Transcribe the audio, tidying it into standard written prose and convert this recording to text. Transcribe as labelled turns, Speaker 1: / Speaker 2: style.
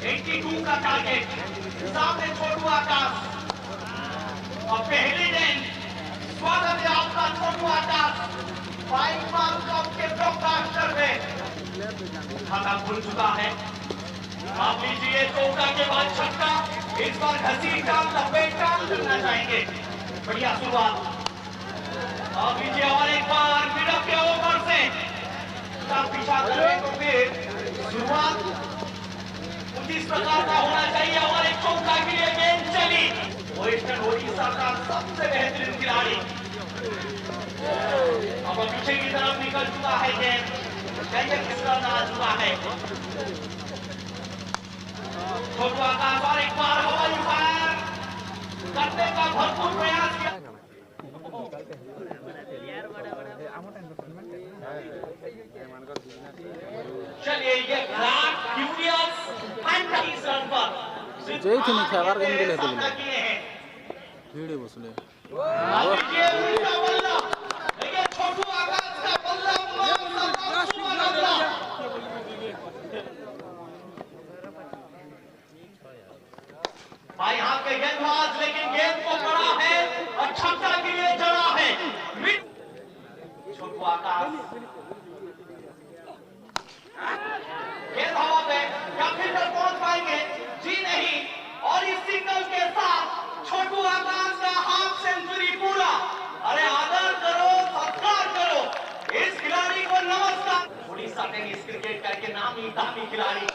Speaker 1: 82 का टारगेट, सामने छोटू आकाश। और पहले दिन स्वागत है आपका छोटू आकाश, पाइकमालकप के ब्रॉडकास्टर में खाता खुल चुका है। आप लीजिए चौका के बाद छक्का, इस बार घसीट काम लपेट काम करना चाहेंगे। बढ़िया शुरुआत। आप लीजिए और एक बार मिडअप के ओवर से पीछा करें तो फिर शुरुआत कुछ इस प्रकार का होना चाहिए। और एक चौका के लिए गेंद चली, वेस्टर्न ओडिशा का सबसे बेहतरीन खिलाड़ी अब पीछे की तरफ निकल चुका है। गेंद चाहिए किसका ना आ चुका है। छोटू आकाश और एक बार हवाई फायर करने का भरपूर प्रयास किया। चलिए ये ग्रांड क्यूरियस फैंटासी रन पर
Speaker 2: जय थी नहीं खबर गेम के लिए तो
Speaker 1: वीडियो
Speaker 2: बसले
Speaker 1: ये उल्टा बल्ला, ये छोटू आकाश का बल्ला भाई यहाँ के गेंदबाज, लेकिन गेंद को पड़ा है और छक्का के लिए जड़ा है। छोटू आकाश गेंद हवा पे, क्या फील्डर पहुंच पाएंगे? जी नहीं। और इस सिंगल के साथ छोटू आकाश का हाफ सेंचुरी पूरा। अरे आदर करो, सत्कार करो इस खिलाड़ी को, नमस्कार। उड़ीसा टेनिस क्रिकेट का के नामी दामी खिलाड़ी